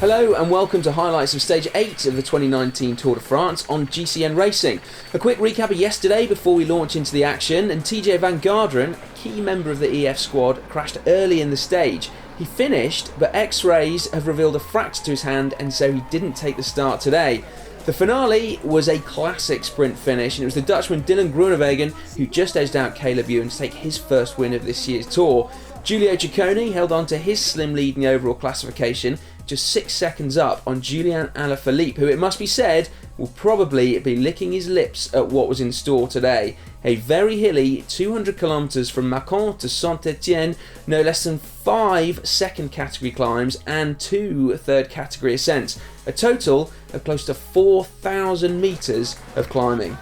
Hello and welcome to highlights of Stage 8 of the 2019 Tour de France on GCN Racing. A quick recap of yesterday before we launch into the action, and TJ van Garderen, a key member of the EF squad, crashed early in the stage. He finished, but X-rays have revealed a fracture to his hand and so he didn't take the start today. The finale was a classic sprint finish, and it was the Dutchman Dylan Groenewegen who just edged out Caleb Ewan to take his first win of this year's Tour. Giulio Ciccone held on to his slim lead in the overall classification, just 6 seconds up on Julian Alaphilippe, who, it must be said, will probably be licking his lips at what was in store today. A very hilly 200 kilometres from Mâcon to Saint-Étienne, no less than 5 second category climbs and 2 third category ascents, a total of close to 4,000 metres of climbing.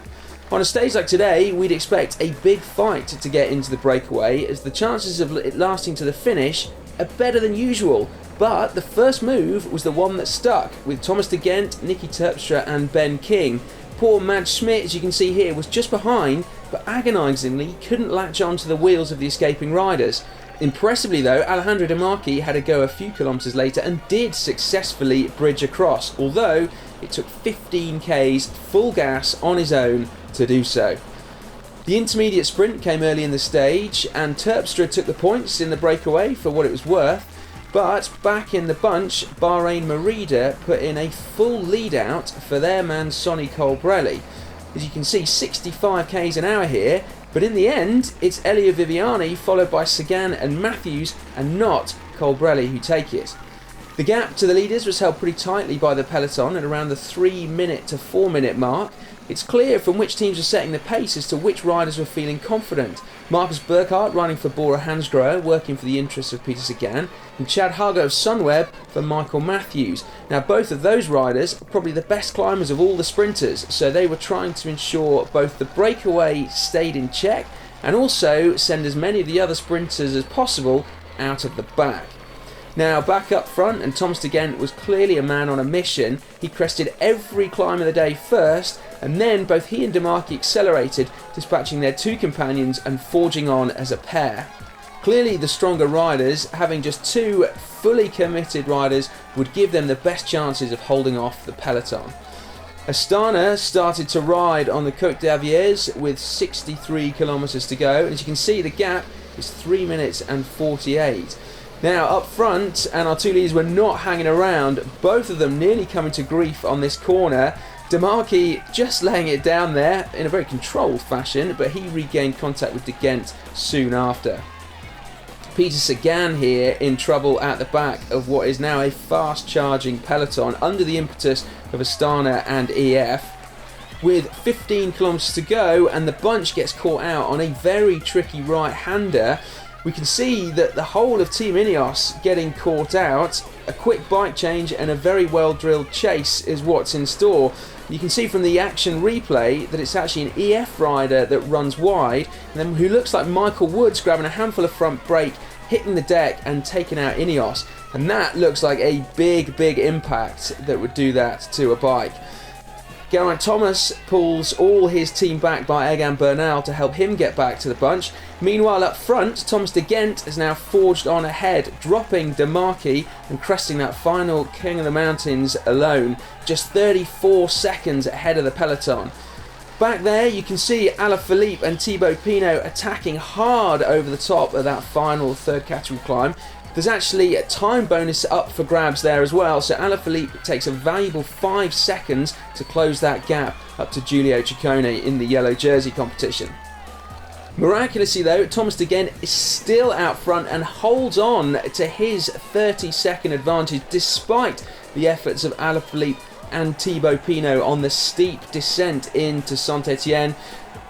On a stage like today, we'd expect a big fight to get into the breakaway, as the chances of it lasting to the finish are better than usual. But the first move was the one that stuck, with Thomas de Gendt, Nicky Terpstra and Ben King. Poor Mads Schmidt, as you can see here, was just behind, but agonisingly couldn't latch onto the wheels of the escaping riders. Impressively though, Alejandro De Marchi had a go a few kilometres later and did successfully bridge across, although it took 15 k's full gas on his own to do so. The intermediate sprint came early in the stage, and Terpstra took the points in the breakaway for what it was worth. But back in the bunch, Bahrain Merida put in a full lead out for their man Sonny Colbrelli. As you can see, 65 k's an hour here, but in the end it's Elio Viviani followed by Sagan and Matthews, and not Colbrelli who take it. The gap to the leaders was held pretty tightly by the peloton at around the 3 minute to 4 minute mark. It's clear from which teams were setting the pace as to which riders were feeling confident. Marcus Burkhardt riding for Bora Hansgrohe, working for the interests of Peter Sagan, and Chad Haga of Sunweb for Michael Matthews. Now both of those riders are probably the best climbers of all the sprinters, so they were trying to ensure both the breakaway stayed in check and also send as many of the other sprinters as possible out of the back. Now back up front, and Thomas de Gendt was clearly a man on a mission. He crested every climb of the day first, and then both he and De Marchi accelerated, dispatching their two companions and forging on as a pair. Clearly the stronger riders, having just two fully committed riders, would give them the best chances of holding off the peloton. Astana started to ride on the Côte d'Aviers with 63 kilometres to go, and as you can see the gap is 3 minutes and 48. Now up front, and our two leaders were not hanging around, both of them nearly coming to grief on this corner. De Marchi just laying it down there in a very controlled fashion, but he regained contact with de Gendt soon after. Peter Sagan here in trouble at the back of what is now a fast charging peloton under the impetus of Astana and EF. With 15 kilometres to go and the bunch gets caught out on a very tricky right-hander, we can see that the whole of Team Ineos getting caught out. A quick bike change and a very well drilled chase is what's in store. You can see from the action replay that it's actually an EF rider that runs wide, and then who looks like Michael Woods grabbing a handful of front brake, hitting the deck and taking out Ineos, and that looks like a big impact that would do that to a bike. Geraint Thomas pulls all his team back by Egan Bernal to help him get back to the bunch. Meanwhile up front, Thomas de Gendt has now forged on ahead, dropping De Marchi and cresting that final King of the Mountains alone, just 34 seconds ahead of the peloton. Back there you can see Alaphilippe and Thibaut Pinot attacking hard over the top of that final third category climb. There's actually a time bonus up for grabs there as well, so Alaphilippe takes a valuable 5 seconds to close that gap up to Giulio Ciccone in the yellow jersey competition. Miraculously though, Thomas de Gendt is still out front and holds on to his 30-second advantage despite the efforts of Alaphilippe and Thibaut Pinot on the steep descent into Saint-Étienne.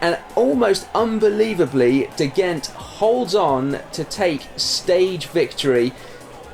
And almost unbelievably, de Gendt holds on to take stage victory.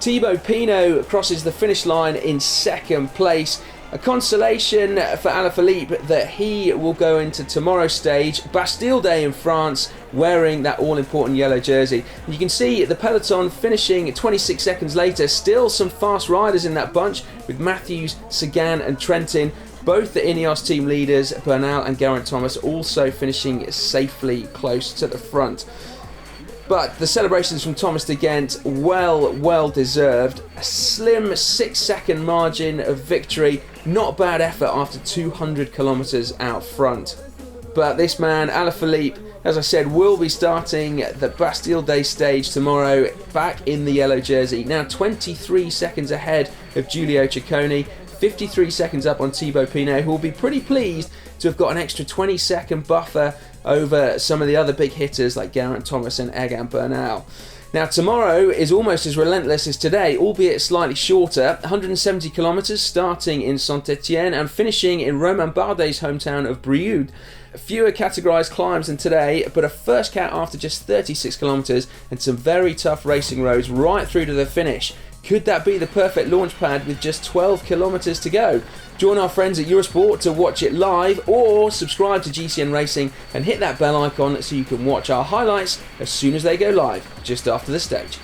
Thibaut Pinot crosses the finish line in second place. A consolation for Alaphilippe that he will go into tomorrow's stage, Bastille Day in France, wearing that all-important yellow jersey. And you can see the peloton finishing 26 seconds later. Still some fast riders in that bunch, with Matthews, Sagan and Trentin. Both the Ineos team leaders, Bernal and Geraint Thomas, also finishing safely close to the front. But the celebrations from Thomas de Gendt, well deserved. A slim 6-second margin of victory. Not a bad effort after 200 kilometres out front. But this man, Alaphilippe, as I said, will be starting the Bastille Day stage tomorrow, back in the yellow jersey. Now 23 seconds ahead of Giulio Ciccone, 53 seconds up on Thibaut Pinot, who will be pretty pleased to have got an extra 20-second buffer over some of the other big hitters like Geraint Thomas and Egan Bernal. Now tomorrow is almost as relentless as today, albeit slightly shorter. 170 kilometres starting in Saint-Étienne and finishing in Romain Bardet's hometown of Brioude. Fewer categorised climbs than today, but a first cat after just 36 kilometres and some very tough racing roads right through to the finish. Could that be the perfect launch pad with just 12 kilometres to go? Join our friends at Eurosport to watch it live, or subscribe to GCN Racing and hit that bell icon so you can watch our highlights as soon as they go live, just after the stage.